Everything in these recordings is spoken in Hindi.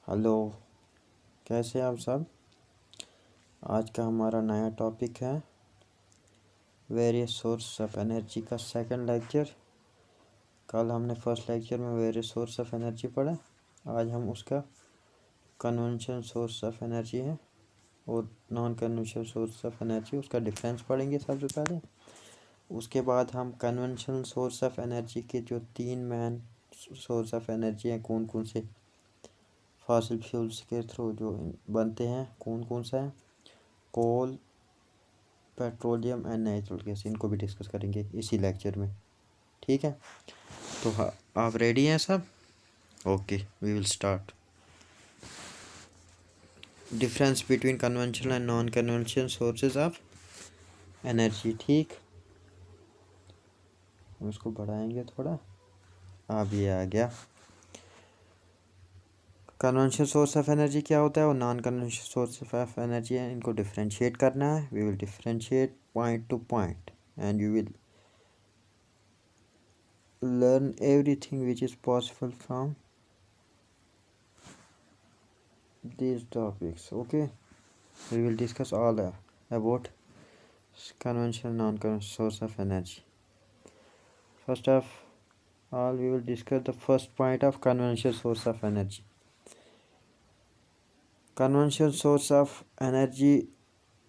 हेलो, कैसे हैं आप सब। आज का हमारा नया टॉपिक है वेरियस सोर्स ऑफ एनर्जी का सेकंड लेक्चर। कल हमने फर्स्ट लेक्चर में वेरियस सोर्स ऑफ एनर्जी पढ़ा। आज हम उसका कन्वेंशनल सोर्स ऑफ एनर्जी है और non conventional source of energy, उसका डिफरेंस पढ़ेंगे सबसे पहले। उसके बाद हम कन्वेंशनल सोर्स ऑफ एनर्जी के जो तीन मेन सोर्स ऑफ एनर्जी हैं, कौन कौन से फॉसिल फ्यूल्स के थ्रू जो बनते हैं, कौन कौन सा है, कोल, पेट्रोलियम एंड नेचुरल गैस, इनको भी डिस्कस करेंगे इसी लेक्चर में। ठीक है, तो हाँ, आप रेडी हैं सब? Okay, we will start. Difference between conventional and non conventional sources of energy. ठीक, हम इसको बढ़ाएंगे थोड़ा। अब ये आ गया। कन्वेंशनल सोर्स ऑफ एनर्जी क्या होता है और non conventional source of energy है, इनको डिफरेंशिएट करना है। We will differentiate point to point and you will learn everything which is possible from these topics. Okay, we will discuss all about conventional non-conventional source of energy. First of all, we will discuss the first point of conventional source of energy. Conventional source of energy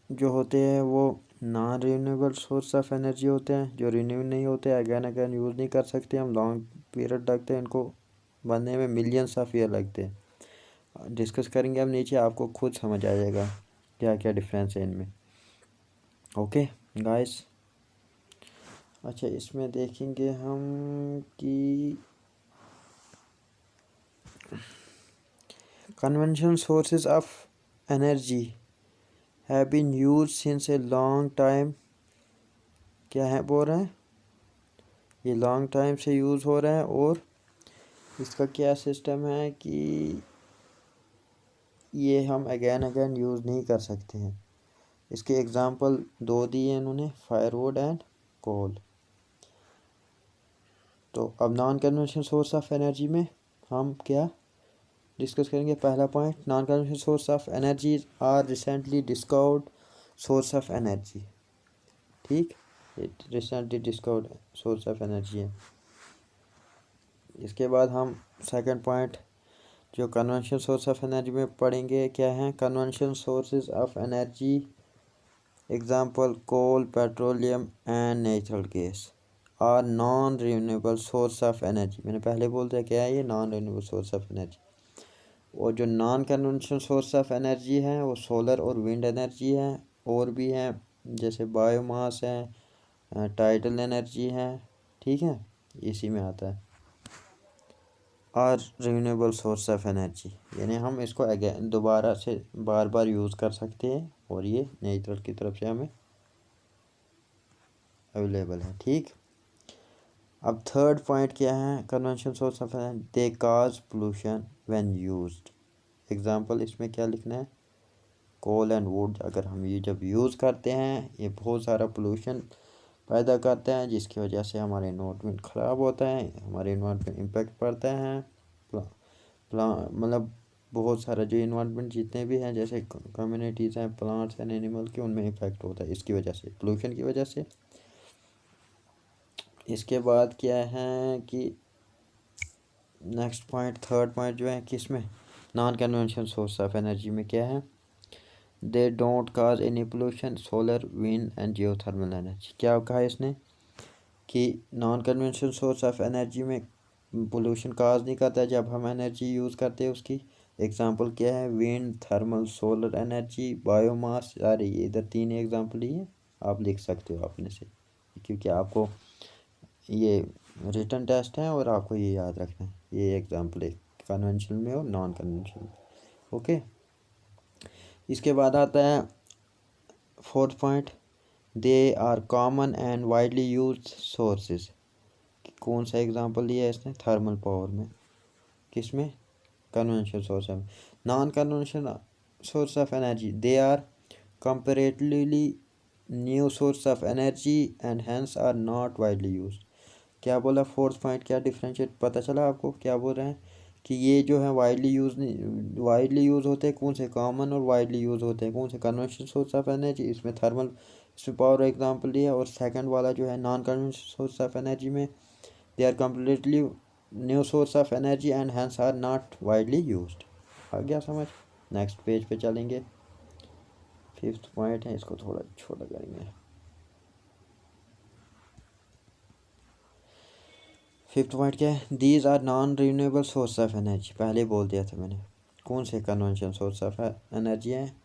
जो होते हैं वो non renewable source of energy होते हैं, जो रिन्यू नहीं होते, अगैन अगैन यूज़ नहीं कर सकते हम, लॉन्ग पीरियड लगते हैं इनको बनने में, मिलियंस ऑफ ईयर लगते हैं। डिस्कस करेंगे हम नीचे, आपको खुद समझ आ जाएगा क्या क्या डिफरेंस है इनमें। ओके गाइस, अच्छा इसमें देखेंगे हम कि conventional sources of energy have been use since a long time. क्या है बोल रहे हैं, ये लॉन्ग टाइम से यूज़ हो रहा है और इसका क्या सिस्टम है कि ये हम अगैन अगैन यूज़ नहीं कर सकते हैं। इसके एग्ज़ाम्पल दो दिए हैं इन्होंने, फायरवुड एंड कोल। तो अब non conventional source of energy में हम क्या डिस्कस करेंगे। पहला point, non conventional source of energy are recently discovered source of energy. ठीक, recently discovered source of energy है। इसके बाद हम सेकंड पॉइंट जो कन्वेंशनल सोर्स ऑफ एनर्जी में पढ़ेंगे क्या है। Conventional sources of energy example coal, petroleum and natural gas are non renewable source of energy. मैंने पहले बोल दिया क्या है, ये non renewable source of energy. और जो non conventional source of energy है वो सोलर और विंड एनर्जी है, और भी हैं जैसे बायोमास है, टाइडल एनर्जी है। ठीक है, इसी में आता है। और रिन्यूएबल सोर्स ऑफ एनर्जी यानी हम इसको अगेन दोबारा से बार बार यूज़ कर सकते हैं और ये नेचुरल की तरफ से हमें अवेलेबल है। ठीक, अब थर्ड पॉइंट क्या है, conventional source of energy they cause pollution when used. Example इसमें क्या लिखना है, कोल एंड वुड अगर हम ये जब यूज़ करते हैं ये बहुत सारा पोल्यूशन पैदा करते हैं, जिसकी वजह से हमारा इन्वायरमेंट ख़राब होता है, हमारे इन्वायरमेंट इम्पेक्ट पड़ता है। मतलब बहुत सारा जो इन्वायरमेंट जितने भी हैं जैसे कम्युनिटीज़ हैं, प्लांट्स एंड एनिमल के, उनमें इफेक्ट होता है इसकी वजह से, पोल्यूशन की वजह से। इसके बाद क्या है कि नेक्स्ट पॉइंट, थर्ड पॉइंट जो है किस में, non conventional source of energy में क्या है, they don't cause any pollution, solar, wind and geothermal energy. क्या कहा इसने कि non conventional source of energy में पोल्यूशन काज नहीं करता है जब हम एनर्जी यूज़ करते हैं उसकी। एग्जांपल क्या है, wind, thermal, solar energy, biomass. सारे ये इधर तीन एग्जांपल ही है, आप लिख सकते हो अपने से, क्योंकि आपको ये रिटन टेस्ट है और आपको ये याद रखना है। ये एग्जांपल है कन्वेंशनल में और नॉन कन्वेंशनल में। ओके, इसके बाद आता है fourth point, they are common and widely use sources. कौन सा एग्जांपल दिया है इसने, थर्मल पावर में, किस में, conventional source of. Non conventional source of energy they are comparatively new source of energy and hence are not widely use. क्या बोला फोर्थ पॉइंट, क्या डिफरेंशिएट पता चला आपको, क्या बोल रहे हैं कि ये जो है वाइडली यूज़ होते हैं कौन से, कॉमन और वाइडली यूज़ होते हैं कौन से, कन्वेंशनल सोर्स ऑफ एनर्जी, इसमें थर्मल, इसमें पावर एग्जांपल दिया। और सेकंड वाला जो है non conventional source of energy में they are completely new source of energy and hence are not widely used. आ गया समझ। नेक्स्ट पेज पे चलेंगे। 5th पॉइंट है, इसको थोड़ा छोटा करेंगे। 5th पॉइंट क्या है, these are non renewable source of energy, पहले बोल दिया था मैंने कौन से कन्वेंशनल सोर्स ऑफ एनर्जी हैं,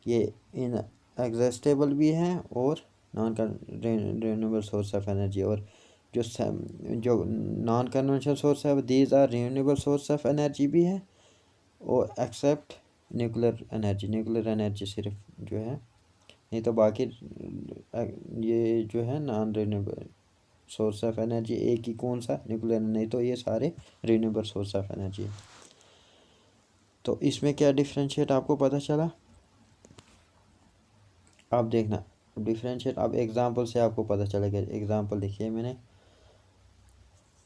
ये इन एग्जॉस्टेबल भी हैं और non renewable source of energy. और जो नॉन कन्वेंशनल सोर्स है these are renewable source of energy भी है, और एक्सेप्ट न्यूक्लियर एनर्जी सिर्फ जो है, नहीं तो बाकी ये जो है non renewable source of energy एक ही कौन सा, न्यूक्लियर, नहीं तो ये सारे रिन्यूएबल सोर्स ऑफ एनर्जी। तो इसमें क्या डिफरेंशिएट आपको पता चला, आप देखना डिफरेंशिएट, अब एग्जांपल से आपको पता चलेगा। एग्जांपल देखिए, मैंने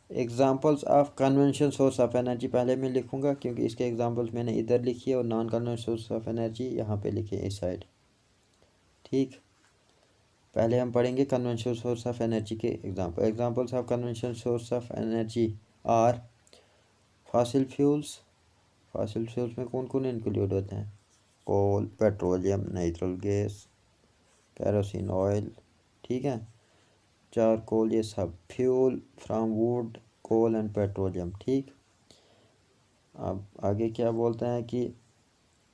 examples of conventional source of energy पहले मैं लिखूंगा क्योंकि इसके एग्जांपल्स मैंने इधर लिखी है और non conventional source of energy यहाँ पे लिखे इस साइड। ठीक, पहले हम पढ़ेंगे कन्वेंशनल सोर्स ऑफ एनर्जी के examples of conventional source of energy are fossil fuels में कौन कौन इंक्लूड होते हैं, coal, petroleum, natural gas, kerosene oil, ठीक है, चारकोल, ये सब fuel from wood, coal and petroleum. ठीक, अब आगे क्या बोलते हैं कि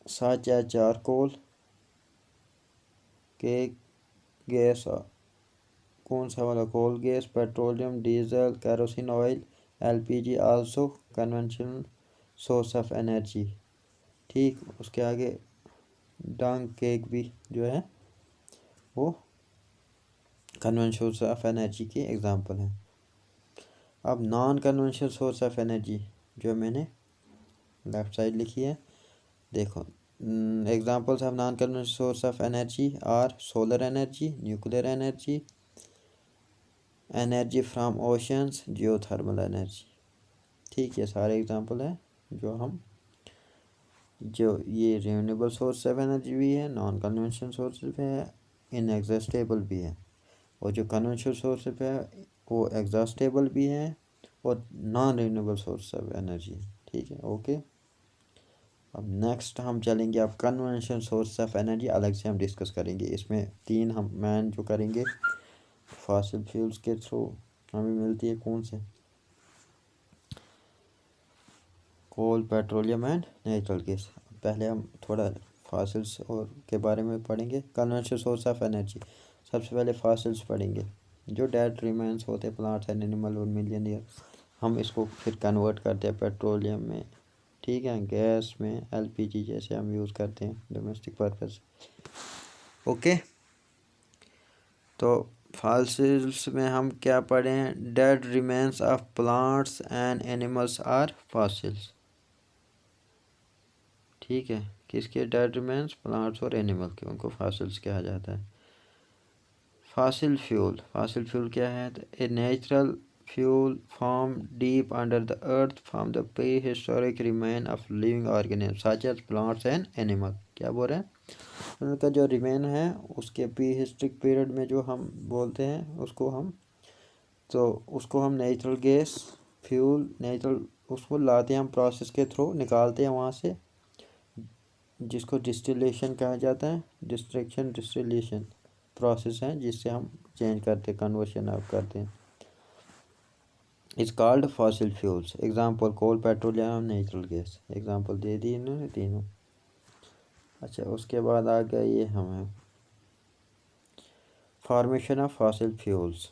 सच है चारकोल के गैस, कौन सा वाला, coal gas, petroleum, diesel, kerosene oil, LPG also conventional source of energy. ठीक, उसके आगे डंग केक भी जो है वो कन्वेंशनल सोर्स ऑफ एनर्जी के एग्जांपल हैं। अब non conventional source of energy जो मैंने लेफ्ट साइड लिखी है, देखो examples of non conventional source of energy are solar energy, nuclear energy, energy from oceans, geothermal energy. ठीक, ये सारे एग्जांपल हैं जो ये रिन्यूएबल सोर्स ऑफ एनर्जी भी है, नॉन कन्वेंशनल सोर्स भी है, इनएग्जॉस्टेबल भी है। और जो कन्वेंशनल सोर्स है वो एग्जॉस्टेबल भी है और non renewable source of energy. ठीक है, ओके। अब नेक्स्ट हम चलेंगे, अब कन्वेंशनल सोर्स ऑफ एनर्जी अलग से हम डिस्कस करेंगे। इसमें 3 हम मैन जो करेंगे फॉसिल फ्यूल्स के थ्रू हमें मिलती है कौन से, कोल, पेट्रोलियम एंड नेचुरल गैस। पहले हम थोड़ा फॉसिल्स और के बारे में पढ़ेंगे। कन्वेंशनल सोर्स ऑफ एनर्जी, सबसे पहले फॉसिल्स पढ़ेंगे, जो डेड रिमेन्स होते हैं प्लांट्स एंड एनिमल और मिलियन ईयर, हम इसको फिर कन्वर्ट करते हैं पेट्रोलियम में, ठीक है, गैस में, एलपीजी जैसे हम यूज़ करते हैं डोमेस्टिक पर्पस। ओके, तो फॉसिल्स में हम क्या पढ़े हैं, dead remains of plants and animals are fossils. ठीक है, किसके डेड रिमेन्स, प्लांट्स और एनिमल के, उनको फॉसिल्स कहा जाता है। फॉसिल फ्यूल क्या है, a natural fuel form deep under the earth from the prehistoric remain of living organism such as plants and animal. क्या बोल रहे हैं, उनका जो रिमेन है उसके प्री हिस्टोरिक पीरियड में जो हम बोलते हैं उसको हम नेचुरल गैस फ्यूल, उसको लाते हैं हम प्रोसेस के थ्रू, निकालते हैं वहाँ से, जिसको डिस्टिलेशन कहा जाता है, डिस्टिलेशन प्रोसेस है जिससे हम चेंज करते, कन्वर्शन आप करते हैं, it's called fossil fuels. Example coal, petroleum, natural gas, example दे दी इन्होंने तीनों। अच्छा, उसके बाद आ गया ये हमें formation of fossil fuels.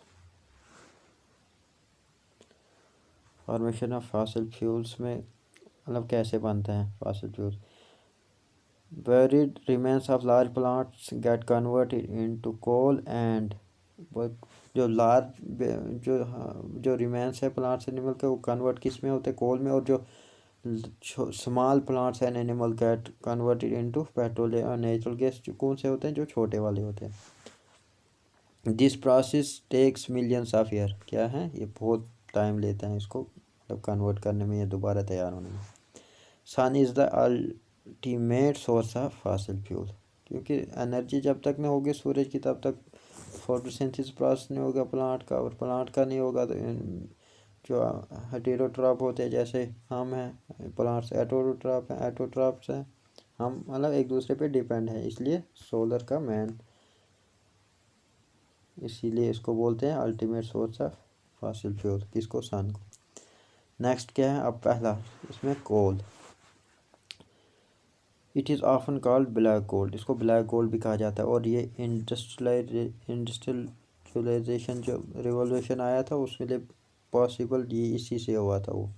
Formation of fossil fuels में मतलब कैसे बनता है fossil fuels, buried remains of large plants get converted into coal and जो लार्ज जो रिमेन्स है प्लांट्स एनिमल के वो कन्वर्ट किस में होते हैं, कोल में, और जो small plants and animal get converted into petroleum और नेचुरल गैस, जो कौन से होते हैं, जो छोटे वाले होते हैं। This process takes millions of year, क्या है ये बहुत टाइम लेता है इसको मतलब कन्वर्ट करने में या दोबारा तैयार होने में। Sun is the ultimate source of fossil fuel, क्योंकि एनर्जी जब तक नहीं होगी सूरज की तब तक फोटोसिंथेसिस प्रोसेस नहीं होगा प्लांट का, और प्लांट का नहीं होगा तो जो हेटेरोट्रॉप होते हैं जैसे हम हैं, प्लांट्स एटोट्रॉप हैं, एटोट्रॉप्स हैं, हम मतलब एक दूसरे पे डिपेंड है, इसलिए सोलर का मैन, इसीलिए इसको बोलते हैं ultimate source of fossil fuel, किसको, सन को। नेक्स्ट क्या है अब पहला इसमें coal, it is often called black gold, इसको ब्लैक गोल्ड भी कहा जाता है, और ये इंडस्ट्रियलाइजेशन जो रिवॉल्यूशन आया था उसके लिए पॉसिबल ये इसी से हुआ था वो।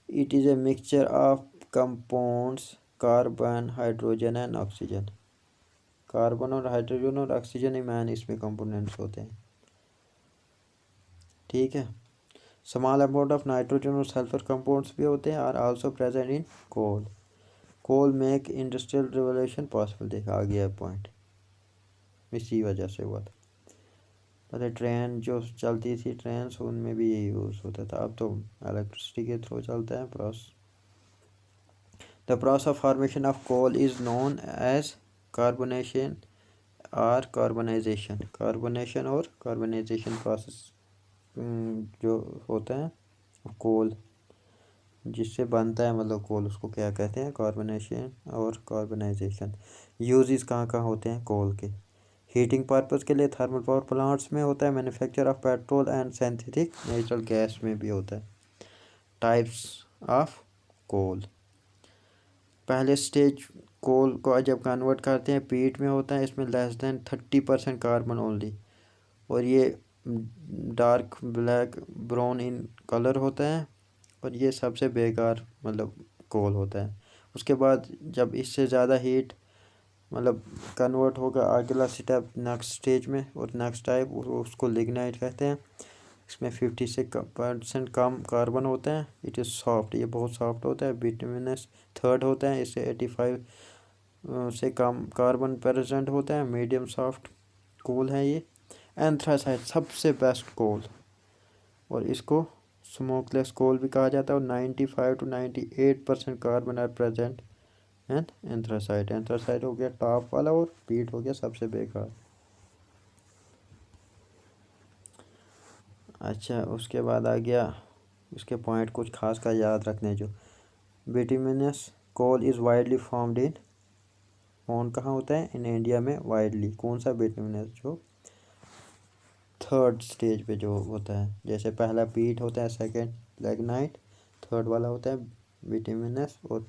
It is a mixture of compounds carbon hydrogen and oxygen, carbon और हाइड्रोजन और ऑक्सीजन ही मैन इसमें कंपोनेंट्स होते हैं, ठीक है। स्मॉल अमाउंट ऑफ नाइट्रोजन और सल्फर कंपाउंड्स भी होते हैं, are also present in coal. Coal make industrial revolution possible, देखा आ गया पॉइंट, इसी वजह से हुआ था। पहले ट्रेन जो चलती थी ट्रेन उनमें भी यही यूज़ होता था, अब तो इलेक्ट्रिसिटी के थ्रू चलता है process. The process of formation of coal is known as carbonation और कार्बनाइजेशन, कार्बोनेशन और कार्बनाइजेशन प्रोसेस जो होता है कोल जिससे बनता है, मतलब कोल उसको क्या कहते हैं, कार्बोनेशन और कार्बनाइजेशन। यूजेस कहाँ कहाँ होते हैं कोल के, हीटिंग पर्पस के लिए थर्मल पावर प्लांट्स में होता है, manufacture of petrol and synthetic natural gas में भी होता है। टाइप्स ऑफ कोल, पहले स्टेज कोल को जब कन्वर्ट करते हैं पीट में होता है, इसमें लेस देन 30% कार्बन ओनली, और ये dark black brown in colour होता है, और ये सबसे बेकार मतलब कोल होता है। उसके बाद जब इससे ज़्यादा हीट मतलब कन्वर्ट होगा अगला स्टेप नेक्स्ट स्टेज में, और नेक्स्ट टाइप उसको लिग्नाइट कहते हैं, इसमें 50% कम कार्बन होता है, इट इज़ सॉफ्ट, ये बहुत सॉफ्ट होता है, बिटुमिनस थर्ड होता है, इससे 85 से कम कार्बन प्रेजेंट होता है, मीडियम सॉफ्ट कोल है ये। एंथ्रासाइट सबसे बेस्ट कोल, और इसको स्मोकलेस कोल भी कहा जाता है, और 95 to 98% carbon are present and anthracite, anthracite हो गया टॉप वाला और पीट हो गया सबसे बेकार। अच्छा उसके बाद आ गया उसके पॉइंट कुछ खास का याद रखने जो, bituminous coal is widely formed in, found कहाँ होता है, इन इंडिया में वाइडली, कौन सा बिटुमिनस, जो थर्ड स्टेज पे जो होता है, जैसे पहला पीट होता है, सेकंड लिग्नाइट, थर्ड वाला होता है बिटुमिनस, और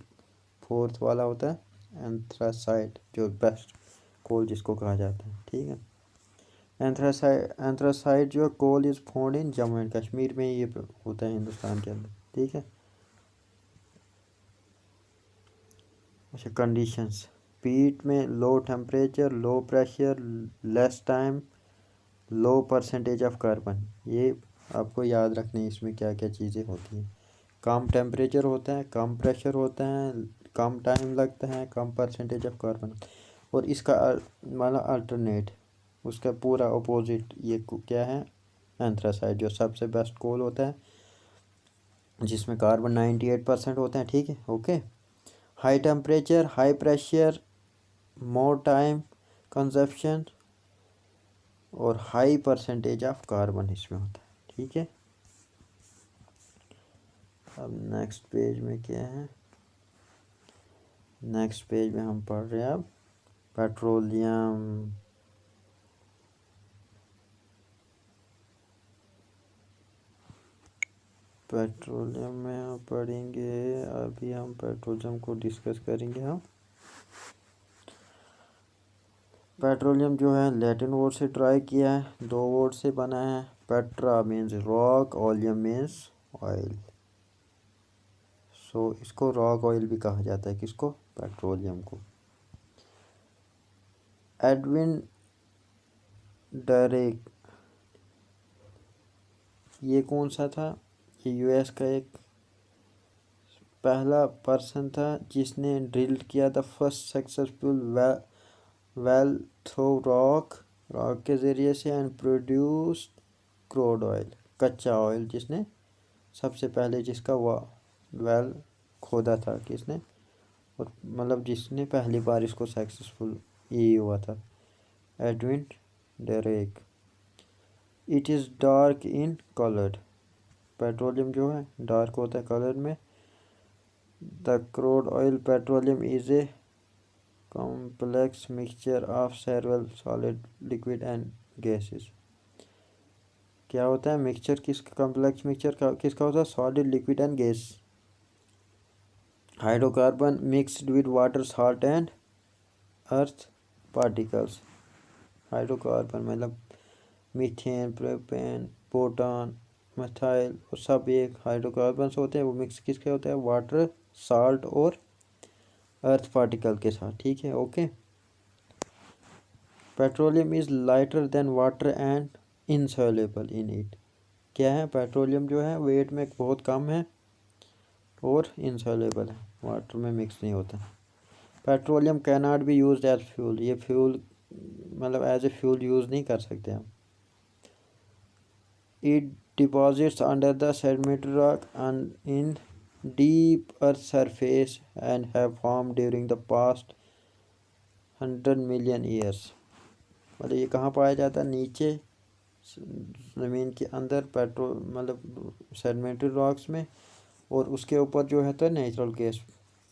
फोर्थ वाला होता है एंथ्रासाइट जो बेस्ट कोल जिसको कहा जाता है, ठीक है। एंथ्रासाइट जो coal is found in Jammu and Kashmir में ये होता है हिंदुस्तान के अंदर, ठीक है। अच्छा कंडीशंस, पीट में low temperature, low pressure, less time, low percentage of carbon, ये आपको याद रखनी है इसमें क्या क्या चीज़ें होती हैं। कम टेम्परेचर होता है, कम प्रेशर होता है, कम टाइम लगता है, कम परसेंटेज ऑफ कार्बन, और इसका मतलब अल्टरनेट उसका पूरा अपोजिट ये क्या है, एंथ्रासाइट जो सबसे बेस्ट कोल होता है जिसमें कार्बन 98% होते हैं, ठीक है okay. High temperature, high pressure, more time consumption, और हाई परसेंटेज ऑफ कार्बन इसमें होता है, ठीक है। अब नेक्स्ट पेज में क्या है, नेक्स्ट पेज में हम पढ़ रहे हैं अब पेट्रोलियम, पेट्रोलियम में हम पढ़ेंगे, अभी हम पेट्रोलियम को डिस्कस करेंगे। हम पेट्रोलियम जो है लैटिन वर्ड से ट्राई किया है, दो वर्ड से बना है, petra means rock, oleum means oil, so इसको रॉक ऑयल भी कहा जाता है, किसको, पेट्रोलियम को। एडविन डरेक, ये कौन सा था, ये यूएस का एक पहला पर्सन था जिसने ड्रिल किया था first successful well through rock, rock के ज़रिए से, एंड प्रोड्यूस्ड क्रूड ऑयल, कच्चा ऑयल जिसने सबसे पहले जिसका वेल खोदा था किसने, और मतलब जिसने पहली बार इसको सक्सेसफुल ये हुआ था, Edwin Derek. It is dark in colour, petroleum जो है डार्क होता है कलर में। The crude oil petroleum is a complex mixture of several solid liquid and gases. क्या होता है मिक्सचर, किसका कॉम्प्लेक्स मिक्सचर का किसका होता है, solid liquid and gas. Hydrocarbon mixed with water salt and earth particles. Hydrocarbon मतलब मीथेन, प्रोपेन, पोटान, मिथाइल, वो सब एक हाइड्रोकार्बन्स होते हैं। वो मिक्स किसके होते हैं, वाटर, साल्ट और अर्थ पार्टिकल के साथ। ठीक है, okay. Petroleum is lighter than water and insoluble in it. क्या है, पेट्रोलियम जो है वेट में बहुत कम है और इनसॉल्युबल है, वाटर में मिक्स नहीं होता। Petroleum can not be used as fuel, ये फ्यूल मतलब एज ए फ्यूल यूज़ नहीं कर सकते हम। It deposits under the sedimentary rock and in deep earth surface and have formed during the past 100 million years। मतलब ये कहाँ पाया जाता है, नीचे ज़मीन के अंदर पेट्रोल मतलब सेडिमेंट्री रॉक्स में, और उसके ऊपर जो है तो नेचुरल गैस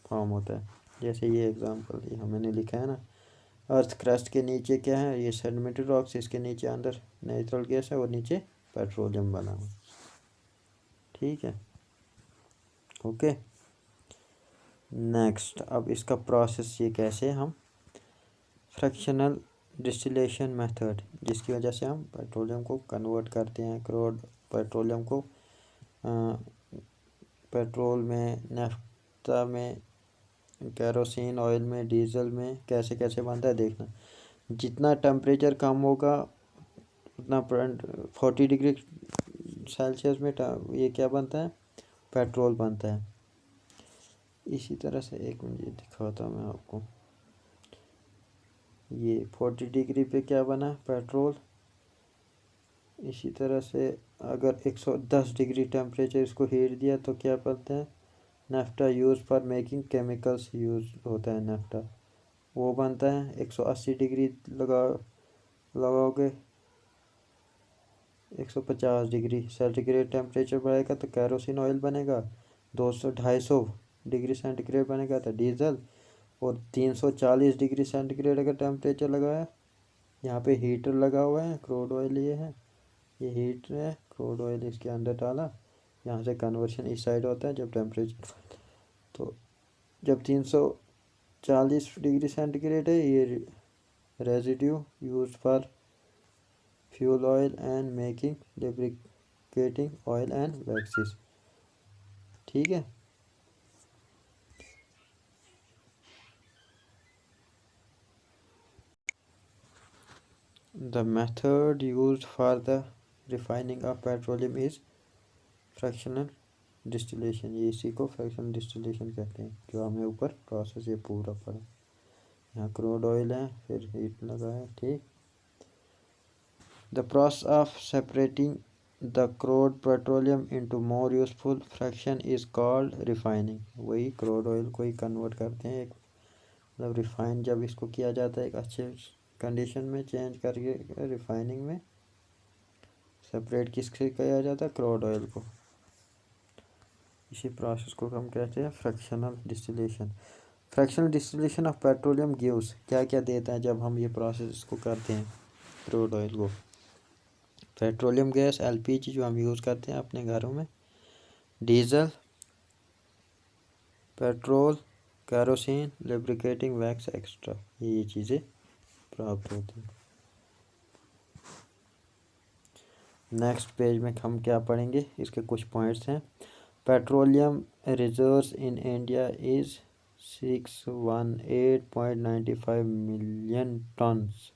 फॉर्म होता है। जैसे ये एग्जांपल ये मैंने लिखा है ना, अर्थ क्रस्ट के नीचे क्या है, ये सेडिमेंट्री रॉक्स, इसके नीचे अंदर नेचुरल गैस है और नीचे पेट्रोलियम बना हुआ। ठीक है, ओके। नेक्स्ट, अब इसका प्रोसेस ये कैसे हम फ्रैक्शनल डिस्टिलेशन मेथड, जिसकी वजह से हम पेट्रोलियम को कन्वर्ट करते हैं, क्रूड पेट्रोलियम को पेट्रोल में, नाफ्ता में, केरोसिन ऑयल में, डीजल में, कैसे कैसे बनता है देखना। जितना टेम्परेचर कम होगा उतना 40 डिग्री सेल्सियस में ये क्या बनता है, पेट्रोल बनता है। इसी तरह से एक मिनट ये दिखाता हूँ मैं आपको, ये 40 डिग्री पे क्या बना, पेट्रोल। इसी तरह से अगर 110 डिग्री टेम्परेचर इसको हीट दिया तो क्या बनता है, naphtha use for making chemicals use होता है नाफ्ता, वो बनता है। 180 डिग्री लगाओगे, 150 डिग्री सेंटीग्रेड टेम्परेचर बढ़ेगा तो कैरोसिन ऑयल बनेगा। 200-250 डिग्री सेंटीग्रेड बनेगा तो डीजल। और 340 डिग्री सेंटीग्रेड अगर टेम्परेचर लगाया, यहाँ पे हीटर लगा हुआ है, क्रूड ऑयल ये हीटर है, क्रूड ऑयल इसके अंदर डाला, यहाँ से कन्वर्शन इस साइड होता है जब टेम्परेचर, तो जब 340 डिग्री सेंटीग्रेड है, ये residue use for fuel oil and making lubricating oil and waxes. ठीक है, the method used for the refining of petroleum is fractional distillation. ये इसी को फ्रैक्शनल डिस्टिलेशन कहते हैं, जो हमें ऊपर प्रोसेस ये पूरा पड़ा। यहाँ क्रूड ऑयल है, फिर हीट लगा है। ठीक, the process of separating the crude petroleum into more useful fraction is called refining. वही क्रूड ऑयल को ही कन्वर्ट करते हैं, एक मतलब रिफाइन जब इसको किया जाता है एक अच्छे कंडीशन में चेंज करके, रिफाइनिंग में सेपरेट किससे किया जाता है, क्रूड ऑयल को। इसी प्रोसेस को हम कहते हैं fractional distillation. Fractional distillation of petroleum gives, क्या क्या देता है जब हम ये प्रोसेस इसको करते हैं क्रूड ऑयल को। पेट्रोलियम गैस, एलपीजी जो हम यूज़ करते हैं अपने घरों में, diesel, petrol, kerosene, lubricating wax extra, ये चीज़ें प्राप्त होती हैं। नेक्स्ट पेज में हम क्या पढ़ेंगे, इसके कुछ पॉइंट्स हैं। Petroleum reserves in India is 618.95 million tons.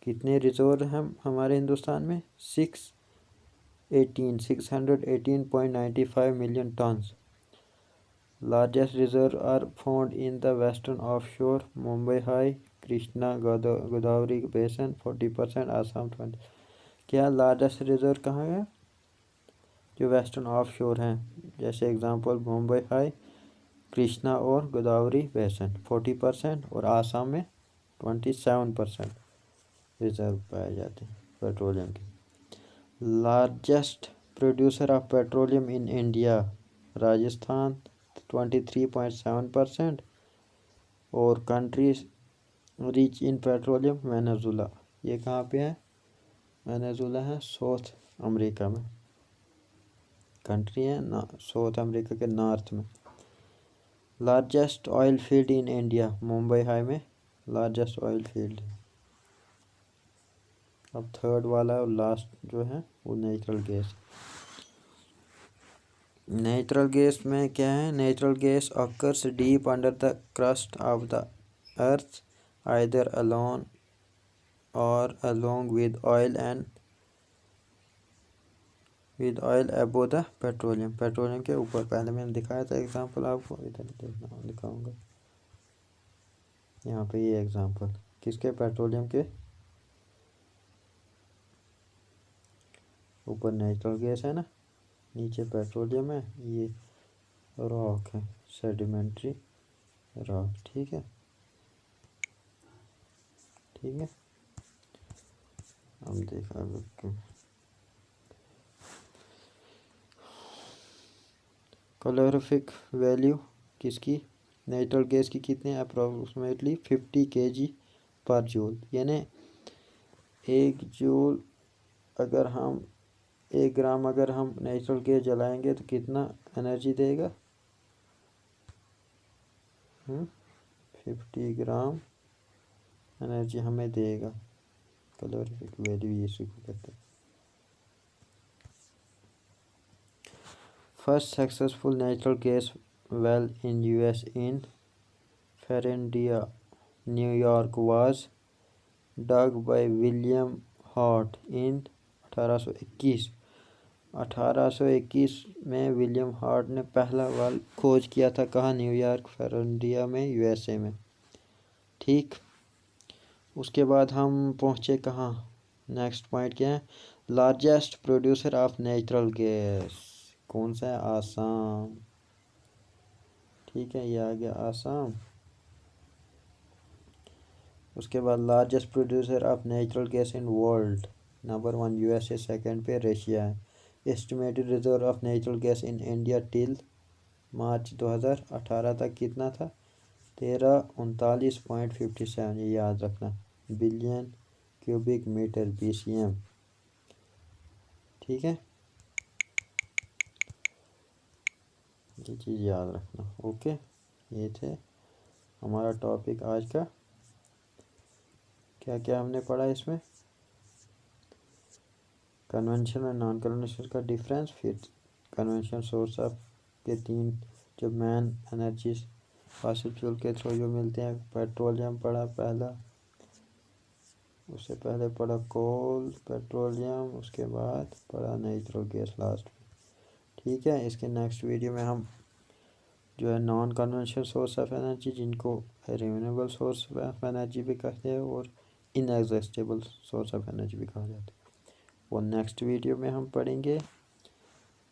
कितने रिजर्व हैं हमारे हिंदुस्तान में, 618.95 million tons. Largest reserve are found in the western offshore, Mumbai High, Krishna Godavari basin 40%, Assam 20। क्या लार्जेस्ट रिजर्व कहाँ है, जो वेस्टर्न ऑफशोर हैं, जैसे एग्जांपल मुंबई हाई कृष्णा और गोदावरी बेसिन 40% और आसाम में 27% रिजर्व पाए जाते हैं पेट्रोलियम के। Largest producer of petroleum in India Rajasthan 23.7% और countries rich in petroleum Venezuela, ये कहाँ पे है? वेनेजुला है साउथ अमेरिका में, कंट्री है ना, साउथ अमेरिका के नॉर्थ में। Largest oil field in India Mumbai high में लार्जेस्ट ऑयल फील्ड है। अब थर्ड वाला और लास्ट जो है वो नेचुरल गैस। नेचुरल गैस में क्या है? Natural gas occurs deep under the crust of the earth either alone or along with oil above the petroleum, petroleum के ऊपर। पहले मैंने दिखाया था एग्जांपल, आपको इधर देखना दिखाऊंगा यहाँ पे, ये एग्जांपल किसके? पेट्रोलियम के ऊपर नेचुरल गैस है ना, नीचे पेट्रोलियम है, ये रॉक है, सेडिमेंट्री रॉक। ठीक है, ठीक है। हम देखा कैलोरीफिक वैल्यू किसकी? नेचुरल गैस की कितनी? अप्रोक्सीमेटली 50 kg पर जूल, यानी 1 जूल अगर हम 1 ग्राम अगर हम नेचुरल गैस जलाएंगे तो कितना एनर्जी देगा? 50 ग्राम एनर्जी हमें देगा। कैलोरीफिक वैल्यू इसी को कहते हैं। First successful natural gas well in US in Fredonia New York was dug by William Hart in 1821। 1821 में विलियम हार्ट ने पहला वाल खोज किया था। कहाँ? न्यूयॉर्क फेरेंडिया में, यूएसए में। ठीक, उसके बाद हम पहुँचे कहाँ? नेक्स्ट पॉइंट क्या है? Largest producer of natural gas कौन सा है? आसाम। ठीक है, ये आ गया आसाम। उसके बाद largest producer of natural gas in world, number 1 USA, second पे रशिया है। Estimated reserve of natural gas in India till March 2018 तक कितना था? 1339.57, ये याद रखना, बिलियन क्यूबिक मीटर BCM। ठीक है, ये चीज़ याद रखना। ओके, ये थे हमारा टॉपिक आज का। क्या क्या हमने पढ़ा इसमें? कन्वेंशन और नॉन कन्वेंशन का डिफरेंस, फिर कन्वेंशन सोर्स ऑफ के 3 जो मैन एनर्जीज फॉसिल फ्यूल के थ्रू जो मिलते हैं। पेट्रोलियम पढ़ा पहला, उससे पहले पढ़ा कोल, पेट्रोलियम, उसके बाद पढ़ा नेचुरल गैस लास्ट में। ठीक है, इसके नेक्स्ट वीडियो में हम जो है non conventional source of energy, जिनको रिन्यूएबल सोर्स ऑफ एनर्जी भी कहते हैं और इनएग्जॉस्टेबल सोर्स ऑफ एनर्जी भी कहा जाता है, वो नेक्स्ट वीडियो में हम पढ़ेंगे।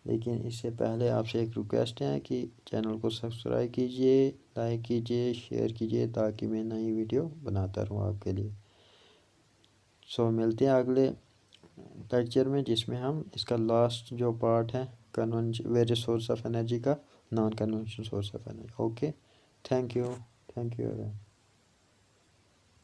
लेकिन इससे पहले आपसे एक रिक्वेस्ट है कि चैनल को सब्सक्राइब कीजिए, लाइक कीजिए, शेयर कीजिए, ताकि मैं नई वीडियो बनाता रहूँ आपके लिए। सो मिलते हैं अगले लेक्चर में, जिसमें हम इसका लास्ट जो पार्ट है वेरियस सोर्स ऑफ एनर्जी का, non conventional source of energy. Okay, thank you.